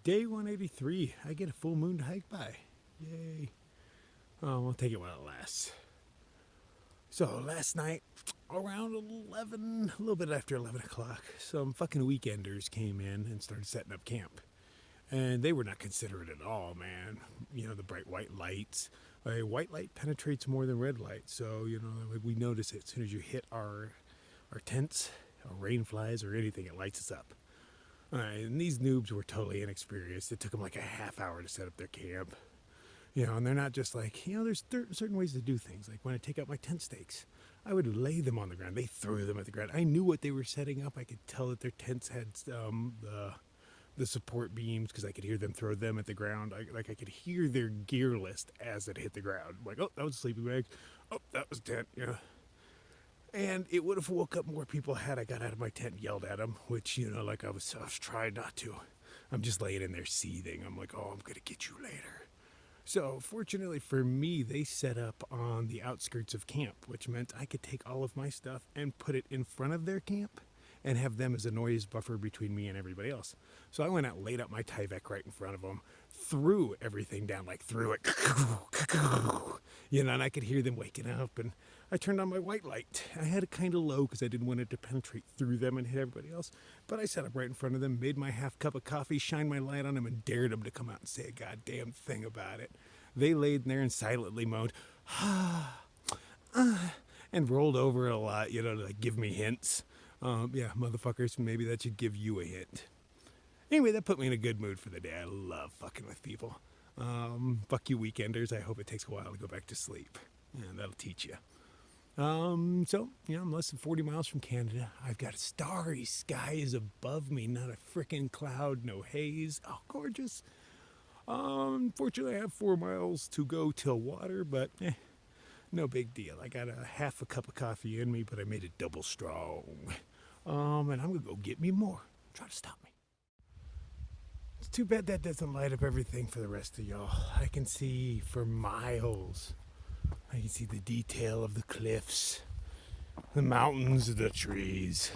Day 183. I get a full moon to hike by. Yay. We'll take it while it lasts. So last night, around 11, a little bit after 11 o'clock, some fucking weekenders came in and started setting up camp. And they were not considerate at all, man. You know, the bright white lights. White light penetrates more than red light. So, you know, like we notice it as soon as you hit our tents, or rain flies, or anything, it lights us up. And these noobs were totally inexperienced. It took them like a half hour to set up their camp. You know, and they're not just like, you know, there's certain ways to do things. Like when I take out my tent stakes, I would lay them on the ground. They threw them at the ground. I knew what they were setting up. I could tell that their tents had the support beams because I could hear them throw them at the ground. I could hear their gear list as it hit the ground. Like, oh, that was a sleeping bag. Oh, that was a tent. Yeah. And it would have woke up more people had I got out of my tent and yelled at them, which, you know, like I was trying not to. I'm just laying in there seething. I'm like, oh, I'm going to get you later. So fortunately for me, they set up on the outskirts of camp, which meant I could take all of my stuff and put it in front of their camp and have them as a noise buffer between me and everybody else. So I went out, laid out my Tyvek right in front of them, threw everything down, like threw it, you know, and I could hear them waking up. And I turned on my white light. I had it kind of low because I didn't want it to penetrate through them and hit everybody else. But I sat up right in front of them, made my half cup of coffee, shined my light on them, and dared them to come out and say a goddamn thing about it. They laid there and silently moaned, and rolled over a lot, you know, to like give me hints. Yeah, motherfuckers, maybe that should give you a hint. Anyway, that put me in a good mood for the day. I love fucking with people. Fuck you weekenders. I hope it takes a while to go back to sleep. Yeah, that'll teach you. So, you know, I'm less than 40 miles from Canada. I've got starry skies above me, not a frickin' cloud, no haze. Oh, gorgeous. Unfortunately, I have 4 miles to go till water, but no big deal. I got a half a cup of coffee in me, but I made it double strong. And I'm gonna go get me more. Try to stop me. It's too bad that doesn't light up everything for the rest of y'all. I can see for miles. I can see the detail of the cliffs, the mountains, the trees.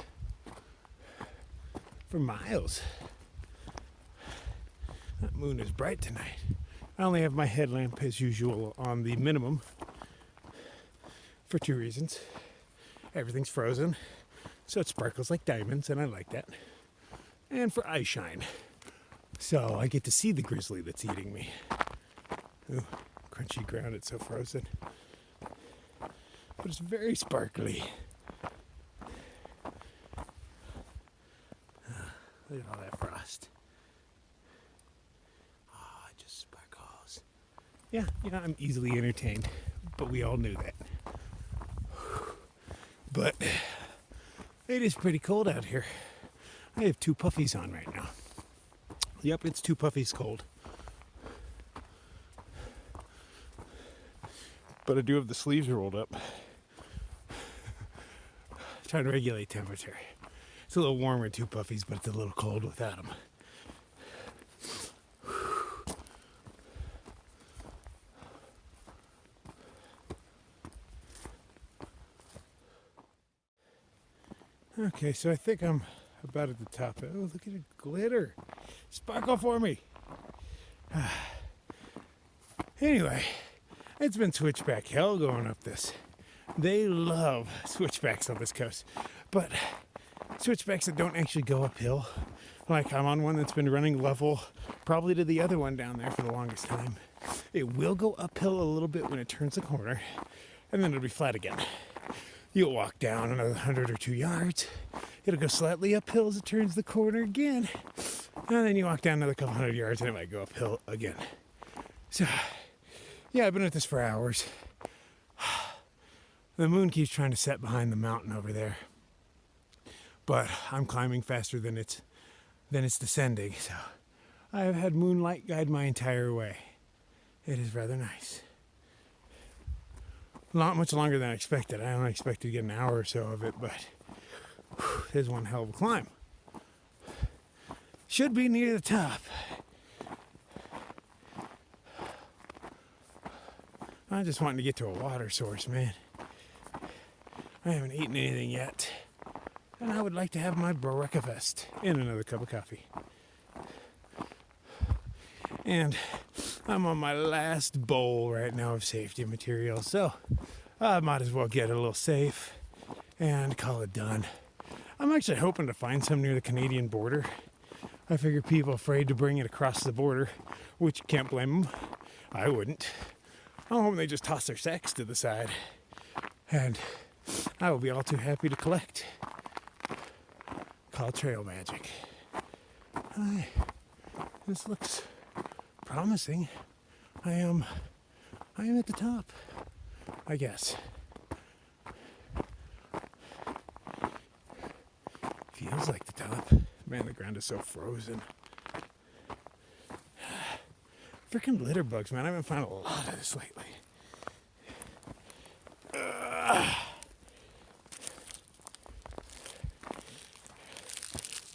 For miles. That moon is bright tonight. I only have my headlamp as usual on the minimum for 2 reasons. Everything's frozen, so it sparkles like diamonds, and I like that. And for eye shine, so I get to see the grizzly that's eating me. Ooh, crunchy ground, it's so frozen. But it's very sparkly. Look at all that frost. Oh, it just sparkles. Yeah, you know, I'm easily entertained, but we all knew that. But it is pretty cold out here. I have 2 puffies on right now. Yep, it's 2 puffies cold. But I do have the sleeves rolled up. Trying to regulate temperature. It's a little warmer in 2 puffies, but it's a little cold without them. Okay, so I think I'm about at the top. Oh, look at it glitter. Sparkle for me. Anyway, it's been switchback hell going up this. They love switchbacks on this coast, but switchbacks that don't actually go uphill. Like I'm on one that's been running level probably to the other one down there for the longest time. It will go uphill a little bit when it turns the corner, and then it'll be flat again. You'll walk down another 100 or 2 yards. It'll go slightly uphill as it turns the corner again. And then you walk down another couple 100 yards and it might go uphill again. So, yeah, I've been at this for hours. The moon keeps trying to set behind the mountain over there. But I'm climbing faster than it's descending. So, I have had moonlight guide my entire way. It is rather nice. Not much longer than I expected. I only expected to get an hour or so of it, but it is one hell of a climb. Should be near the top. I just wanted to get to a water source, man. I haven't eaten anything yet, and I would like to have my breakfast and another cup of coffee. And I'm on my last bowl right now of safety material, so I might as well get a little safe and call it done. I'm actually hoping to find some near the Canadian border. I figure people afraid to bring it across the border, which can't blame them. I wouldn't. I'm hoping they just toss their sacks to the side, and I will be all too happy to collect. Call trail magic. This looks promising. I am at the top, I guess. Feels like the top. Man, the ground is so frozen. Freaking litter bugs, man. I haven't found a lot of this lately.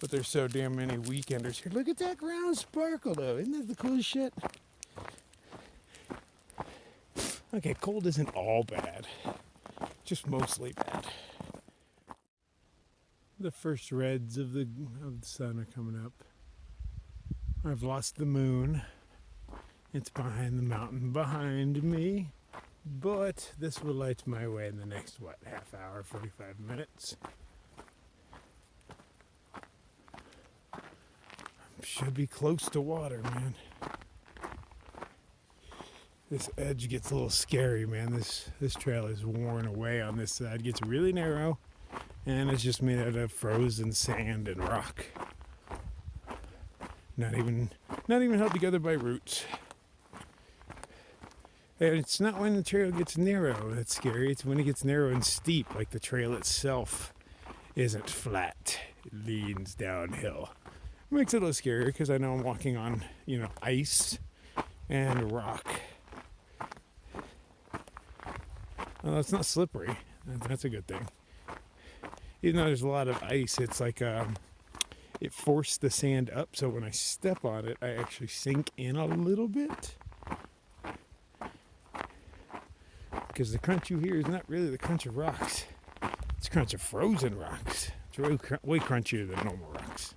But there's so damn many weekenders here. Look at that ground sparkle, though. Isn't that the coolest shit? Okay, cold isn't all bad. Just mostly bad. The first reds of the sun are coming up. I've lost the moon. It's behind the mountain behind me. But this will light my way in the next, half hour, 45 minutes. Should be close to water, man. This edge gets a little scary, man. This trail is worn away on this side. It gets really narrow, and it's just made out of frozen sand and rock. Not even held together by roots. And it's not when the trail gets narrow that's scary. It's when it gets narrow and steep, like the trail itself isn't flat. It leans downhill. It makes it a little scarier because I know I'm walking on, ice and rock. Well, it's not slippery. That's a good thing. Even though there's a lot of ice, it's like it forced the sand up, so when I step on it, I actually sink in a little bit. Because the crunch you hear is not really the crunch of rocks. It's the crunch of frozen rocks. It's really way crunchier than normal rocks.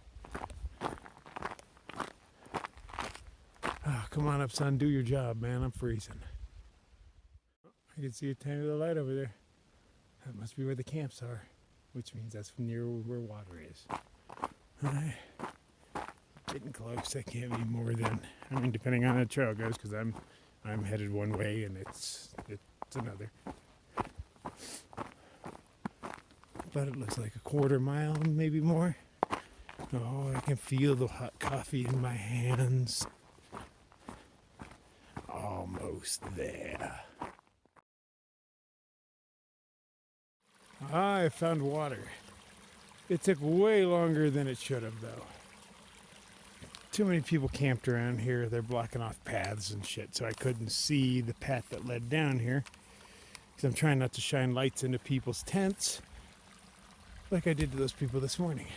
Oh, come on up, son. Do your job, man. I'm freezing. I can see a tiny little light over there. That must be where the camps are, which means that's near where water is. Alright. Getting close. That can't be more than, depending on how the trail goes, because I'm headed one way and it's another. But it looks like a quarter mile, maybe more. Oh, I can feel the hot coffee in my hands. Almost there. I found water. It took way longer than it should have, though. Too many people camped around here. They're blocking off paths and shit, so I couldn't see the path that led down here. Because I'm trying not to shine lights into people's tents like I did to those people this morning.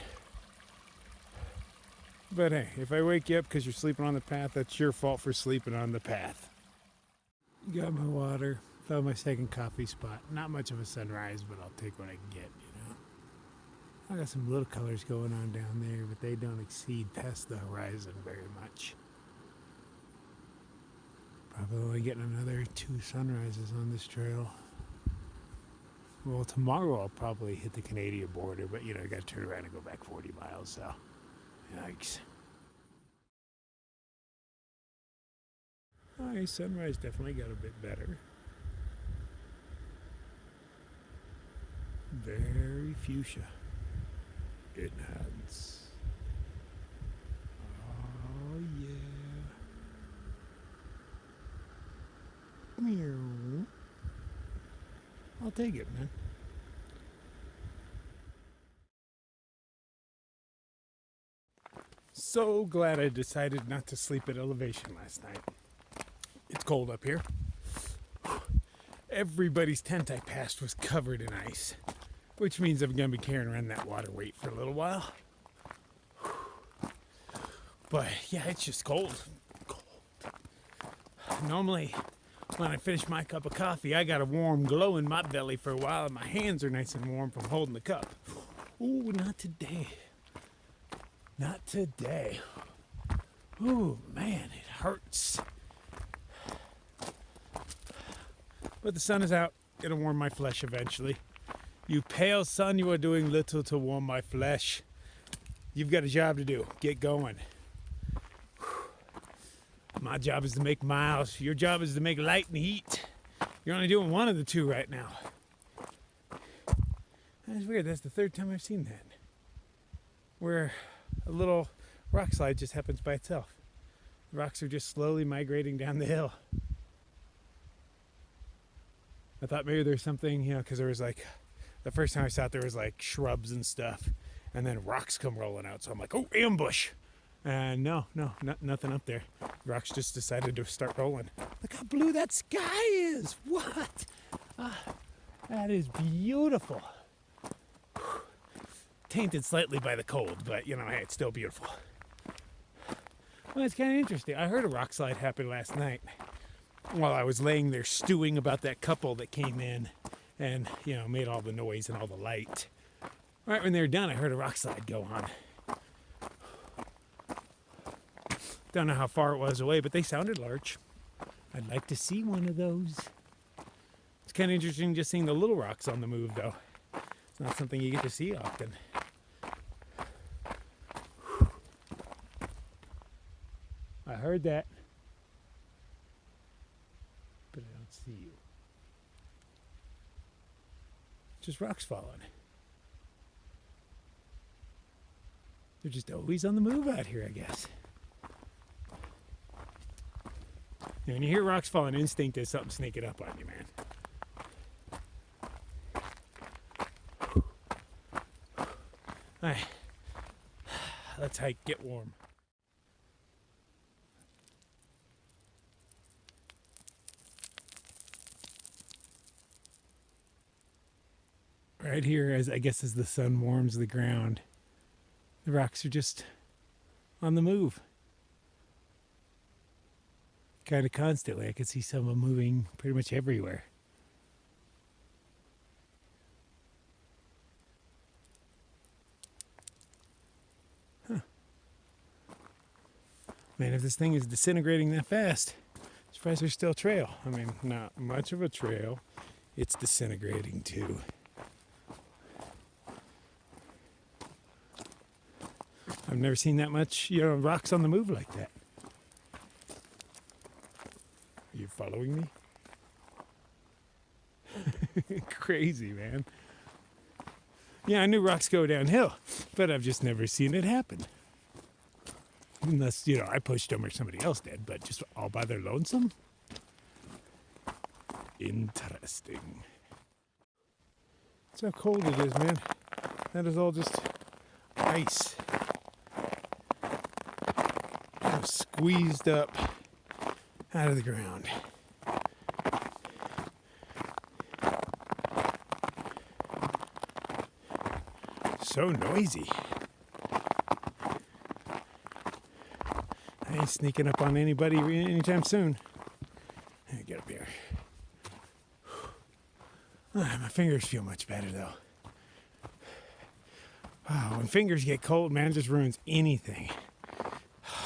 But hey, if I wake you up because you're sleeping on the path, that's your fault for sleeping on the path. Got my water. Found my second coffee spot. Not much of a sunrise, but I'll take what I can get, I got some little colors going on down there, but they don't exceed past the horizon very much. Probably only getting another 2 sunrises on this trail. Well, tomorrow I'll probably hit the Canadian border, but I gotta turn around and go back 40 miles, so yikes. Alright, sunrise definitely got a bit better. Very fuchsia. Enhance. Oh yeah. Meow. I'll take it, man. So glad I decided not to sleep at elevation last night. It's cold up here. Everybody's tent I passed was covered in ice, which means I'm going to be carrying around that water weight for a little while. But yeah, it's just cold. Normally, when I finish my cup of coffee, I got a warm glow in my belly for a while, and my hands are nice and warm from holding the cup. Ooh, not today. Not today. Ooh, man, it hurts. But the sun is out. It'll warm my flesh eventually. You pale sun, you are doing little to warm my flesh. You've got a job to do. Get going. My job is to make miles. Your job is to make light and heat. You're only doing one of the two right now. That's weird. That's the third time I've seen that. Where a little rock slide just happens by itself. The rocks are just slowly migrating down the hill. I thought maybe there's something, because there was like, the first time I saw it, there was like shrubs and stuff. And then rocks come rolling out. So I'm like, oh, ambush. And no, nothing up there. Rocks just decided to start rolling. Look how blue that sky is. What? That is beautiful. Tainted slightly by the cold, but hey, it's still beautiful. Well, it's kind of interesting. I heard a rock slide happen last night while I was laying there stewing about that couple that came in and, made all the noise and all the light. Right when they were done, I heard a rock slide go on. Don't know how far it was away, but they sounded large. I'd like to see one of those. It's kind of interesting just seeing the little rocks on the move, though. It's not something you get to see often. I heard that, but I don't see you. Just rocks falling. They're just always on the move out here, I guess. When you hear rocks falling, instinct is something sneaking up on you, man. All right, let's hike, get warm. Right here, as the sun warms the ground, the rocks are just on the move. Kind of constantly. I can see some of them moving pretty much everywhere. Huh. Man, if this thing is disintegrating that fast, I'm surprised there's still a trail. I mean, not much of a trail. It's disintegrating too. I've never seen that much, rocks on the move like that. Are you following me? Crazy, man. Yeah, I knew rocks go downhill, but I've just never seen it happen. Unless, I pushed them or somebody else did, but just all by their lonesome? Interesting. That's how cold it is, man. That is all just ice. Squeezed up out of the ground. So noisy. I ain't sneaking up on anybody anytime soon. Let me get up here. My fingers feel much better though. Wow, when fingers get cold, man, it just ruins anything.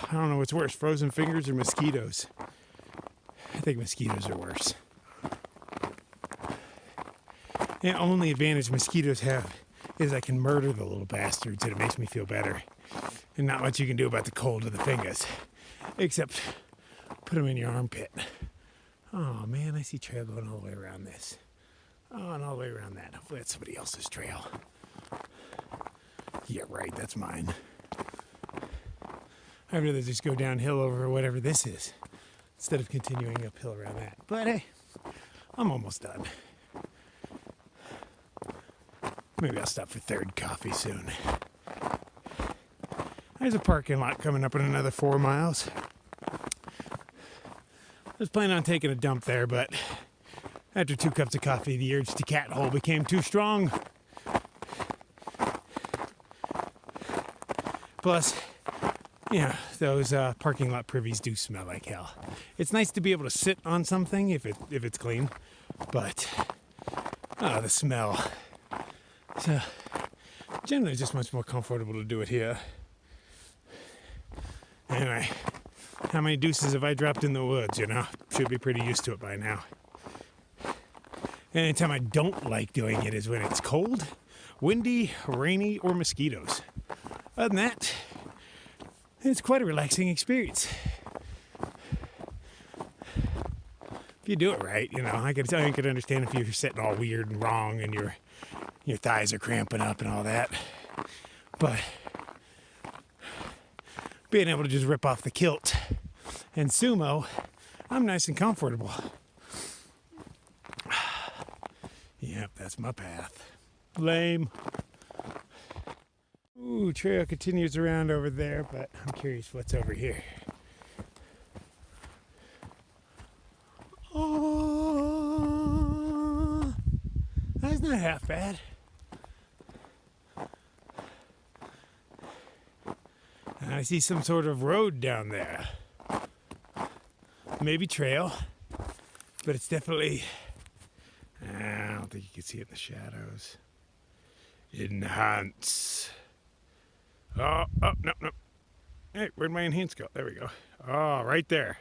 I don't know what's worse, frozen fingers or mosquitoes. I think mosquitoes are worse. The only advantage mosquitoes have is I can murder the little bastards and it makes me feel better. And not much you can do about the cold of the fingers, except put them in your armpit. Oh man, I see trail going all the way around this. Oh, and all the way around that. Hopefully that's somebody else's trail. Yeah, right, that's mine. I'd rather just go downhill over whatever this is instead of continuing uphill around that. But hey, I'm almost done. Maybe I'll stop for third coffee soon. There's a parking lot coming up in another 4 miles. I was planning on taking a dump there, but after 2 cups of coffee, the urge to cat hole became too strong. Plus, those parking lot privies do smell like hell. It's nice to be able to sit on something if it's clean, but the smell. So generally, it's just much more comfortable to do it here. Anyway, How many deuces have I dropped in the woods, you know? Should be pretty used to it by now. Anytime I don't like doing it is when it's cold, windy, rainy, or mosquitoes. Other than that, it's quite a relaxing experience. If you do it right, you know, I could understand if you're sitting all weird and wrong and your thighs are cramping up and all that. But being able to just rip off the kilt and sumo, I'm nice and comfortable. Yep, that's my path. Lame. Ooh, trail continues around over there, but I'm curious what's over here. Oh, that's not half bad. I see some sort of road down there. Maybe trail, but it's definitely, I don't think you can see it in the shadows. Enhance. Oh, no. Hey, where'd my enhance go? There we go. Oh, right there.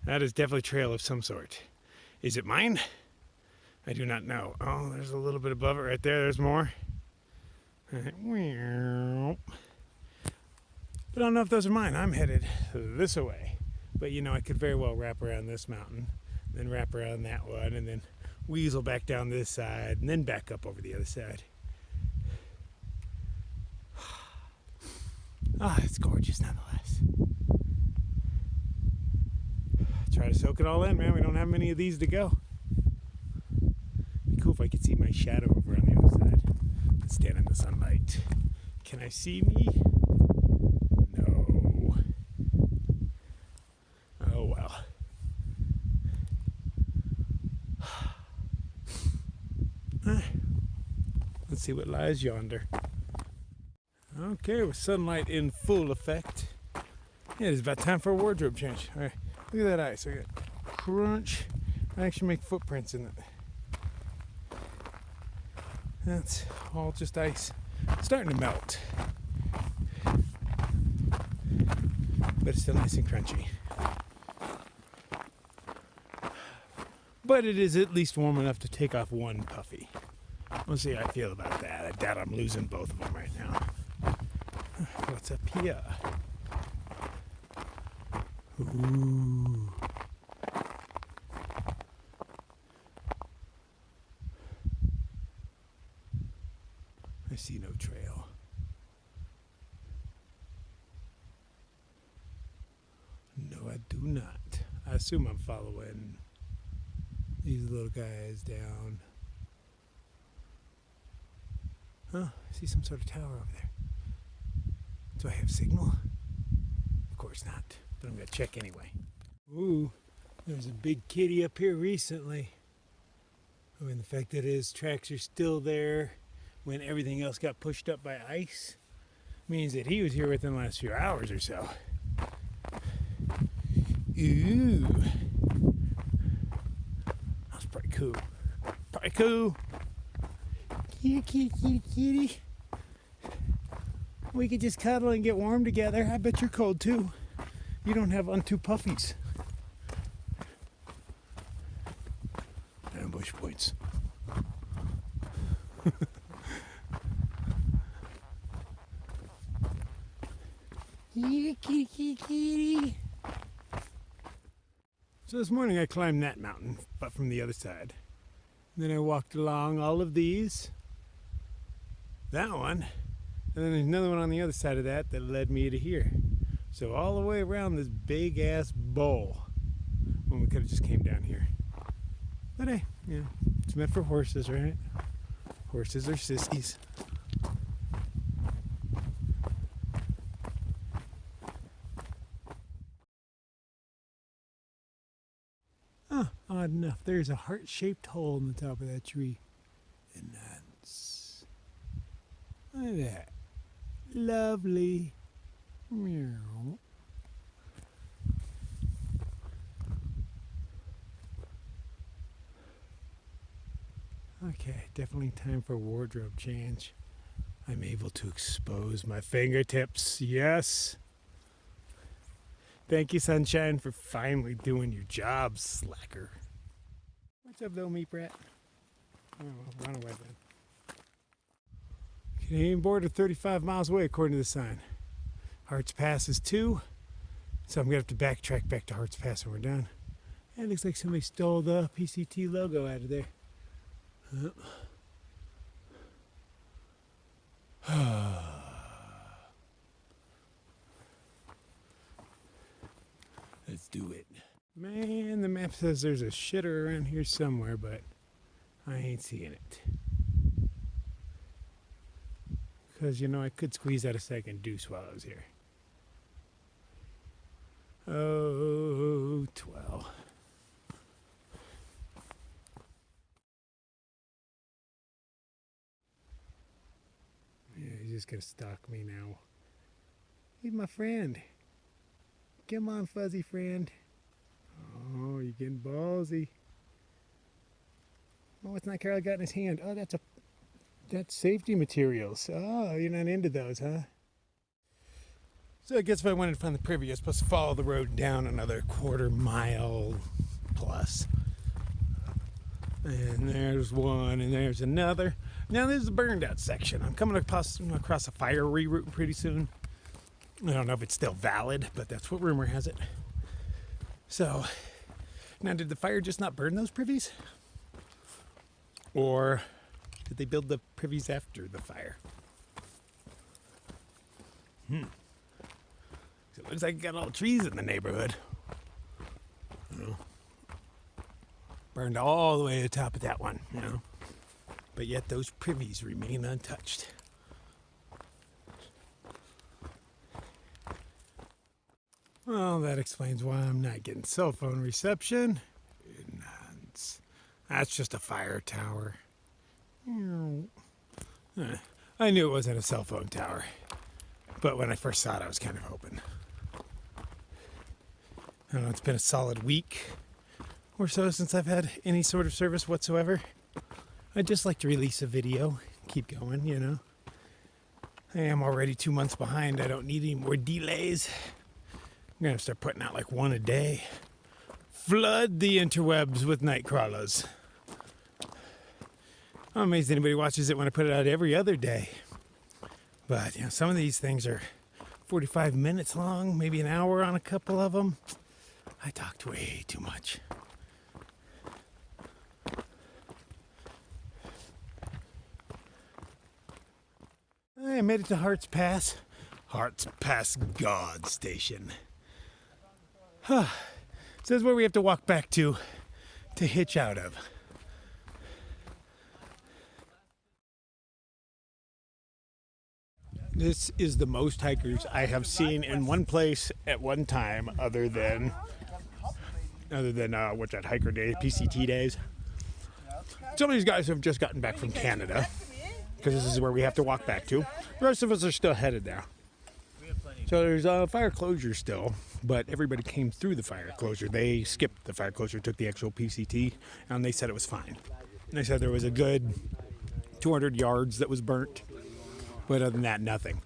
That is definitely trail of some sort. Is it mine? I do not know. Oh, there's a little bit above it right there. There's more. But I don't know if those are mine. I'm headed this way. But you know, I could very well wrap around this mountain, then wrap around that one, and then weasel back down this side, and then back up over the other side. Ah, it's gorgeous nonetheless. Try to soak it all in, man. We don't have many of these to go. Be cool if I could see my shadow over on the other side. Let's stand in the sunlight. Can I see me? No. Oh well. Let's see what lies yonder. Okay, with sunlight in full effect. Yeah, it's about time for a wardrobe change. All right, look at that ice. I got crunch. I actually make footprints in it. That's all just ice. It's starting to melt. But it's still nice and crunchy. But it is at least warm enough to take off one puffy. We'll see how I feel about that. I doubt I'm losing both of them right now. What's up here? Ooh. I see no trail. No, I do not. I assume I'm following these little guys down. Huh, I see some sort of tower over there. Do I have signal? Of course not, but I'm gonna check anyway. Ooh, there's a big kitty up here recently. I mean, the fact that his tracks are still there when everything else got pushed up by ice means that he was here within the last few hours or so. Ooh. That's pretty cool. Pretty cool. Kitty, kitty, kitty. We could just cuddle and get warm together. I bet you're cold too. You don't have on 2 puffies. Ambush points. Kitty, kitty, kitty. So this morning I climbed that mountain, but from the other side. Then I walked along all of these. That one. And then there's another one on the other side of that that led me to here. So all the way around this big ass bowl when we could have just came down here. But hey, yeah, it's meant for horses, right? Horses are sissies. Oh, odd enough, there's a heart-shaped hole in the top of that tree. And that's... Look at that. Lovely. Meow. Okay, definitely time for wardrobe change. I'm able to expose my fingertips. Yes. Thank you, Sunshine, for finally doing your job, slacker. What's up, though, meat brat? Oh, run away then. Canadian border 35 miles away, according to the sign. Harts Pass is 2, so I'm going to have to backtrack back to Harts Pass when we're done. And it looks like somebody stole the PCT logo out of there. Let's do it. Man, the map says there's a shitter around here somewhere, but I ain't seeing it. Because, you know, I could squeeze out a second deuce while I was here. Oh, 12. Yeah, he's just gonna stalk me now. He's my friend. Come on, fuzzy friend. Oh, you're getting ballsy. Oh, what's NightCrawler got in his hand? Oh, that's safety materials. Oh, you're not into those, huh? So I guess if I wanted to find the privy, I was supposed to follow the road down another quarter mile plus. And there's one, and there's another. Now this is the burned out section. I'm coming across a fire reroute pretty soon. I don't know if it's still valid, but that's what rumor has it. So, now did the fire just not burn those privies? Or did they build the privies after the fire? So it looks like it got all trees in the neighborhood. You know, burned all the way to the top of that one, you know. But yet those privies remain untouched. Well, that explains why I'm not getting cell phone reception. Nonsense. That's just a fire tower. I knew it wasn't a cell phone tower, but when I first saw it, I was kind of hoping. I don't know, it's been a solid week or so since I've had any sort of service whatsoever. I'd just like to release a video, keep going, you know. I am already 2 months behind. I don't need any more delays. I'm going to start putting out like one a day. Flood the interwebs with NightCrawlers. I'm amazed anybody watches it when I put it out every other day. But, you know, some of these things are 45 minutes long, maybe an hour on a couple of them. I talked way too much. I made it to Harts Pass. Harts Pass God Station. So this is where we have to walk back to hitch out of. This is the most hikers I have seen in one place at one time, other than what's that, hiker day, PCT days. Some of these guys have just gotten back from Canada, because this is where we have to walk back to. The rest of us are still headed there. So there's a fire closure still, but everybody came through the fire closure. They skipped the fire closure, took the actual PCT, and they said it was fine. And they said there was a good 200 yards that was burnt, but other than that, nothing.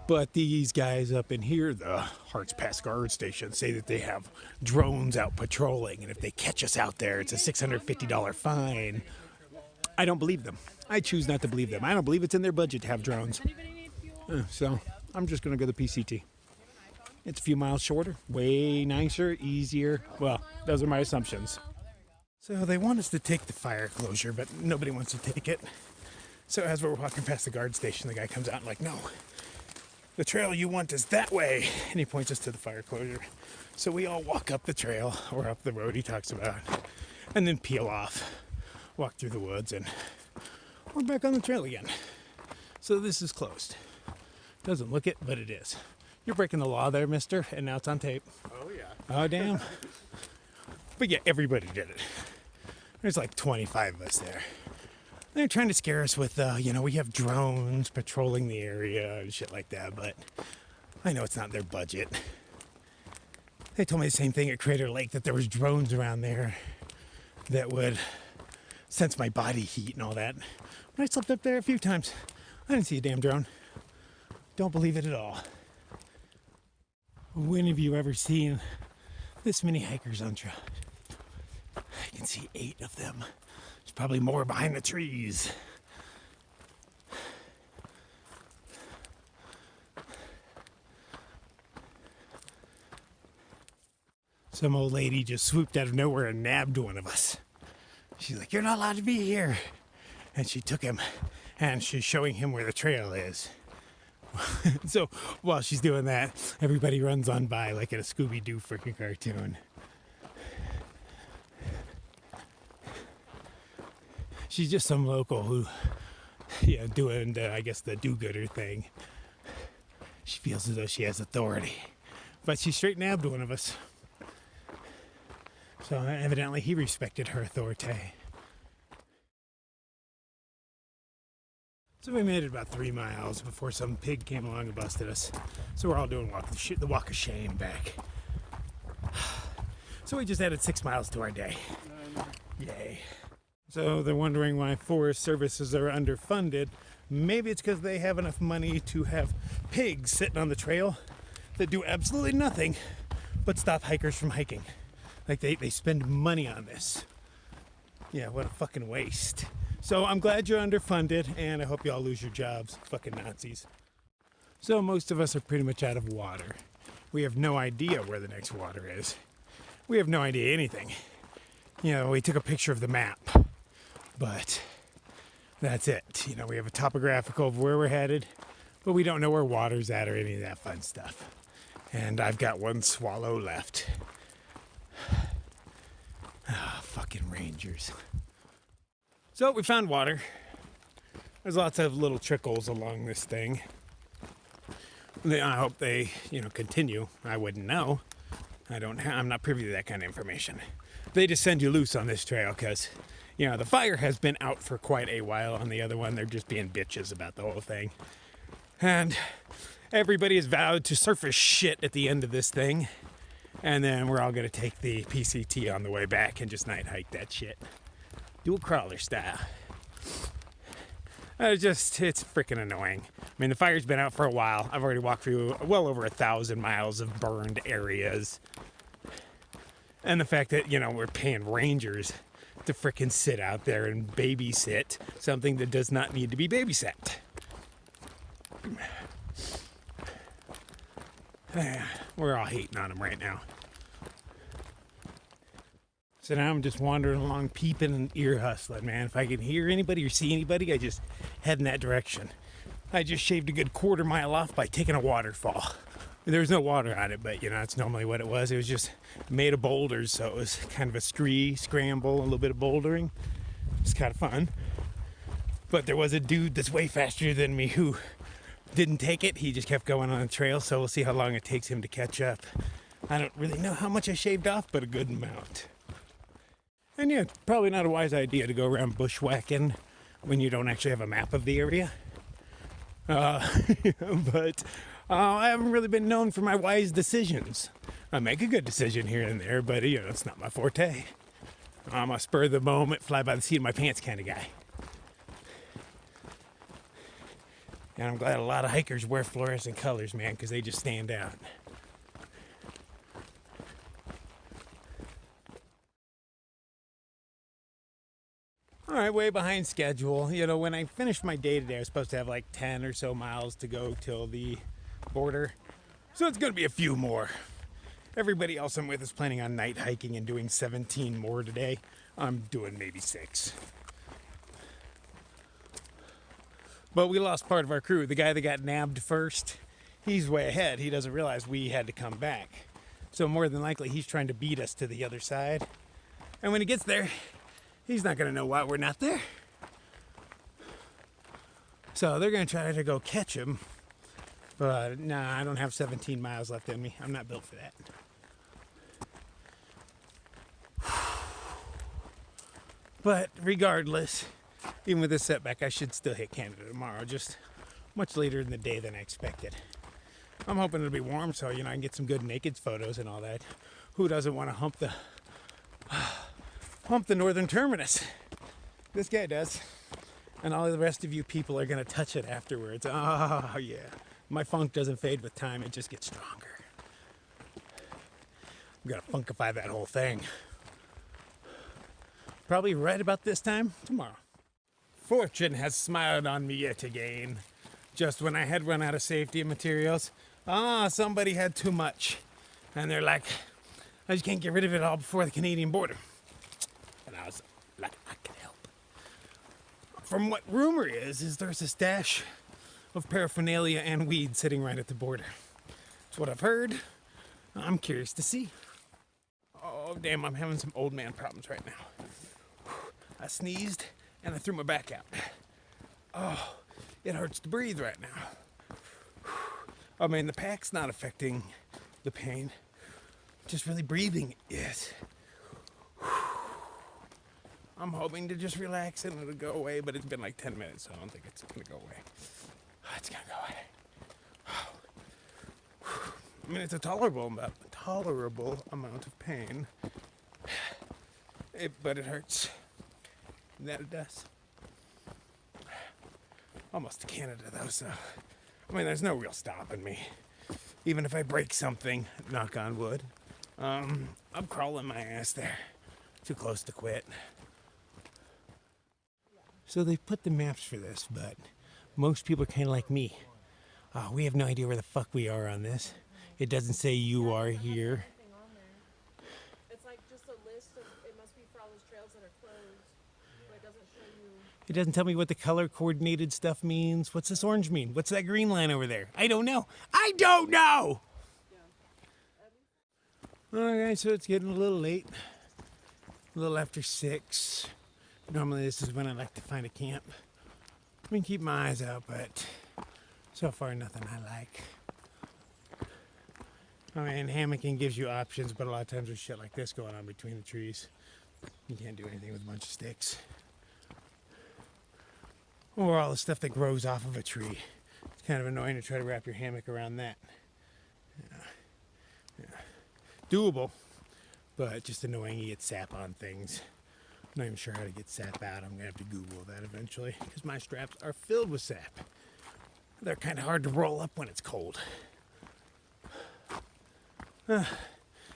But these guys up in here, the Harts Pass Guard Station, say that they have drones out patrolling, and if they catch us out there, it's a $650 fine. I don't believe them. I choose not to believe them. I don't believe it's in their budget to have drones. So I'm just going to go to PCT. It's a few miles shorter, way nicer, easier. Well, those are my assumptions. So they want us to take the fire closure, but nobody wants to take it. So as we're walking past the guard station, the guy comes out and like, no, the trail you want is that way. And he points us to the fire closure. So we all walk up the trail, or up the road he talks about, and then peel off, walk through the woods, and we're back on the trail again. So this is closed. Doesn't look it, but it is. You're breaking the law there, mister, and now it's on tape. Oh, yeah. Oh, damn. But yeah, everybody did it. There's like 25 of us there. They're trying to scare us with, we have drones patrolling the area and shit like that, but I know it's not their budget. They told me the same thing at Crater Lake, that there was drones around there that would sense my body heat and all that. When I slept up there a few times, I didn't see a damn drone. Don't believe it at all. When have you ever seen this many hikers on trail? I can see 8 of them. There's probably more behind the trees. Some old lady just swooped out of nowhere and nabbed one of us. She's like, "You're not allowed to be here." And she took him and she's showing him where the trail is. So while she's doing that, everybody runs on by like in a Scooby-Doo freaking cartoon. She's just some local who, doing I guess the do-gooder thing. She feels as though she has authority. But she straight nabbed one of us. So evidently he respected her authority. So we made it about 3 miles before some pig came along and busted us. So we're all doing the walk of shame back. So we just added 6 miles to our day. Yay. So they're wondering why Forest Services are underfunded. Maybe it's because they have enough money to have pigs sitting on the trail that do absolutely nothing but stop hikers from hiking. Like they spend money on this. Yeah, what a fucking waste. So I'm glad you're underfunded, and I hope you all lose your jobs, fucking Nazis. So most of us are pretty much out of water. We have no idea where the next water is. We have no idea anything. We took a picture of the map, but that's it. We have a topographical of where we're headed, but we don't know where water's at or any of that fun stuff. And I've got 1 swallow left. Ah, fucking rangers. So we found water. There's lots of little trickles along this thing. I hope they, continue. I wouldn't know. I'm not privy to that kind of information. They just send you loose on this trail because, the fire has been out for quite a while. On the other one, they're just being bitches about the whole thing. And everybody has vowed to surface shit at the end of this thing. And then we're all going to take the PCT on the way back and just night hike that shit. Do a crawler style. It's freaking annoying. I mean, the fire's been out for a while. I've already walked through well over 1,000 miles of burned areas. And the fact that, we're paying rangers to freaking sit out there and babysit something that does not need to be babysat. We're all hating on them right now. So now I'm just wandering along, peeping and ear hustling, man. If I can hear anybody or see anybody, I just head in that direction. I just shaved a good 1/4 mile off by taking a waterfall. There was no water on it, but that's normally what it was. It was just made of boulders, so it was kind of a scramble, a little bit of bouldering. It's kind of fun. But there was a dude that's way faster than me who didn't take it. He just kept going on the trail, so we'll see how long it takes him to catch up. I don't really know how much I shaved off, but a good amount. And it's probably not a wise idea to go around bushwhacking when you don't actually have a map of the area. But I haven't really been known for my wise decisions. I make a good decision here and there, but it's not my forte. I'm a spur of the moment, fly by the seat of my pants kind of guy. And I'm glad a lot of hikers wear fluorescent colors, man, because they just stand out. All right, way behind schedule. When I finished my day today, I was supposed to have like 10 or so miles to go till the border. So it's going to be a few more. Everybody else I'm with is planning on night hiking and doing 17 more today. I'm doing maybe 6. But we lost part of our crew. The guy that got nabbed first, he's way ahead. He doesn't realize we had to come back. So more than likely, he's trying to beat us to the other side. And when he gets there, he's not going to know why we're not there. So they're going to try to go catch him. But nah, I don't have 17 miles left in me. I'm not built for that. But regardless, even with this setback, I should still hit Canada tomorrow. Just much later in the day than I expected. I'm hoping it'll be warm so, I can get some good naked photos and all that. Who doesn't want to hump the northern terminus? This guy does. And all the rest of you people are going to touch it afterwards. Oh, yeah. My funk doesn't fade with time. It just gets stronger. We gotta funkify that whole thing. Probably right about this time tomorrow. Fortune has smiled on me yet again. Just when I had run out of safety materials, somebody had too much. And they're like, I just can't get rid of it all before the Canadian border. And I was like, I can help. From what rumor is there's a stash of paraphernalia and weed sitting right at the border. That's what I've heard. I'm curious to see. Oh, damn, I'm having some old man problems right now. I sneezed and I threw my back out. Oh, it hurts to breathe right now. I mean, the pack's not affecting the pain. Just really breathing is. I'm hoping to just relax and it'll go away, but it's been like 10 minutes, so I don't think it's gonna go away. It's gonna go away. I mean, it's a tolerable amount of pain, but it hurts. That it does. Almost to Canada though, so I mean, there's no real stopping me. Even if I break something, knock on wood, I'm crawling my ass there. Too close to quit. So they put the maps for this, but most people are kind of like me. We have no idea where the fuck we are on this. It doesn't say you are here. It's like just a list of, it must be for all those trails that are closed, but it doesn't show you. It doesn't tell me what the color coordinated stuff means. What's this orange mean? What's that green line over there? I don't know. I don't know! Alright, so it's getting a little late. A little after 6. Normally this is when I like to find a camp. I mean, keep my eyes out, but so far nothing I like. I mean, hammocking gives you options, but a lot of times there's shit like this going on between the trees. You can't do anything with a bunch of sticks. Or all the stuff that grows off of a tree. It's kind of annoying to try to wrap your hammock around that. Yeah. Doable, but just annoying. You get sap on things. I'm not even sure how to get sap out. I'm going to have to Google that eventually, because my straps are filled with sap. They're kind of hard to roll up when it's cold.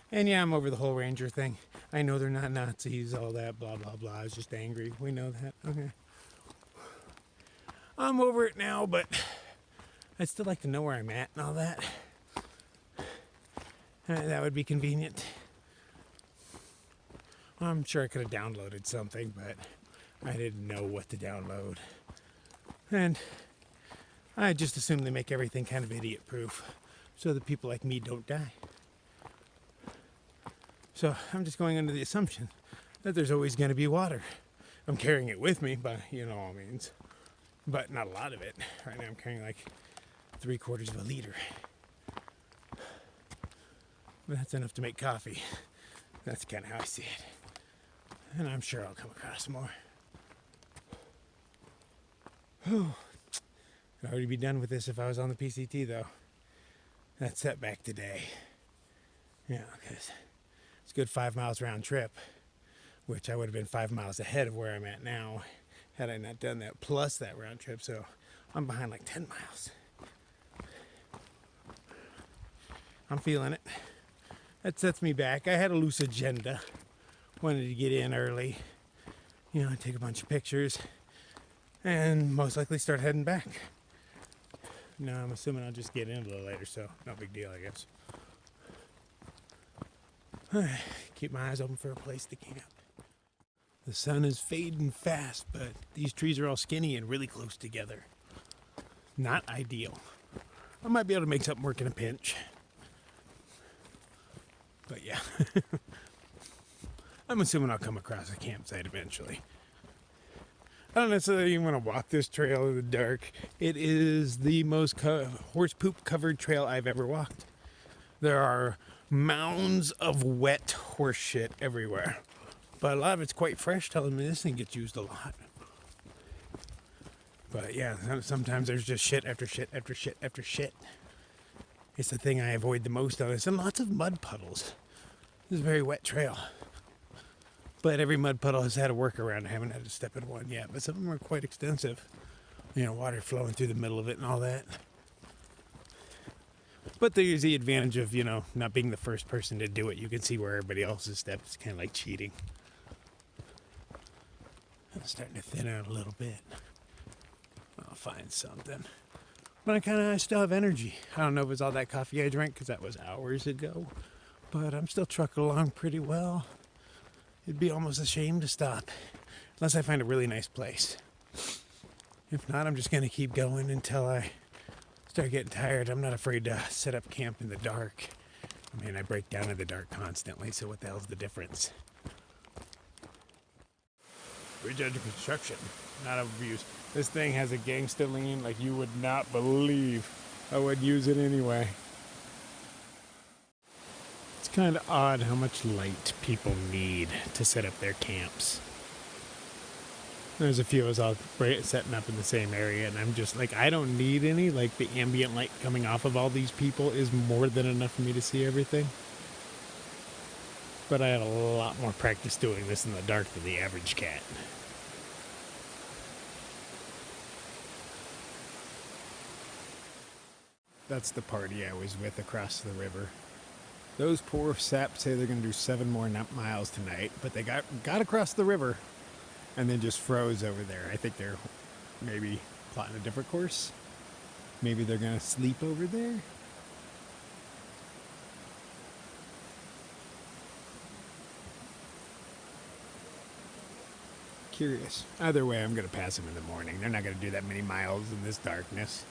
And yeah, I'm over the whole ranger thing. I know they're not Nazis, all that, blah, blah, blah. I was just angry. We know that. Okay. I'm over it now, but I'd still like to know where I'm at and all that. That would be convenient. I'm sure I could have downloaded something, but I didn't know what to download. And I just assume they make everything kind of idiot-proof so that people like me don't die. So I'm just going under the assumption that there's always going to be water. I'm carrying it with me by, all means, but not a lot of it. Right now I'm carrying like 3/4 of a liter. But that's enough to make coffee. That's kind of how I see it. And I'm sure I'll come across more. Whew. I'd already be done with this if I was on the PCT though. That setback today. Yeah, because it's a good 5 miles round trip, which I would have been 5 miles ahead of where I'm at now had I not done that, plus that round trip. So I'm behind like 10 miles. I'm feeling it. That sets me back. I had a loose agenda. Wanted to get in early, take a bunch of pictures, and most likely start heading back. I'm assuming I'll just get in a little later, so no big deal, I guess. Keep my eyes open for a place to camp. The sun is fading fast, but these trees are all skinny and really close together. Not ideal. I might be able to make something work in a pinch. But yeah. I'm assuming I'll come across a campsite eventually. I don't necessarily even want to walk this trail in the dark. It is the most horse poop covered trail I've ever walked. There are mounds of wet horse shit everywhere. But a lot of it's quite fresh, telling me this thing gets used a lot. But yeah, sometimes there's just shit after shit after shit after shit. It's the thing I avoid the most on this. And lots of mud puddles. This is a very wet trail. But every mud puddle has had a workaround. I haven't had to step in one yet. But some of them are quite extensive. Water flowing through the middle of it and all that. But there's the advantage of, not being the first person to do it. You can see where everybody else's step. It's kind of like cheating. I'm starting to thin out a little bit. I'll find something. But I still have energy. I don't know if it's all that coffee I drank because that was hours ago. But I'm still trucking along pretty well. It'd be almost a shame to stop. Unless I find a really nice place. If not, I'm just going to keep going until I start getting tired. I'm not afraid to set up camp in the dark. I mean, I break down in the dark constantly, so what the hell's the difference? Bridge under construction, not overused. This thing has a gangsta lean like you would not believe. I would use it anyway. It's kind of odd how much light people need to set up their camps. There's a few of us all setting up in the same area, and I'm just like, I don't need any. Like, the ambient light coming off of all these people is more than enough for me to see everything. But I had a lot more practice doing this in the dark than the average cat. That's the party I was with across the river. Those poor saps say they're going to do 7 more miles tonight, but they got across the river. And then just froze over there. I think they're maybe plotting a different course. Maybe they're going to sleep over there. Curious. Either way, I'm going to pass them in the morning. They're not going to do that many miles in this darkness.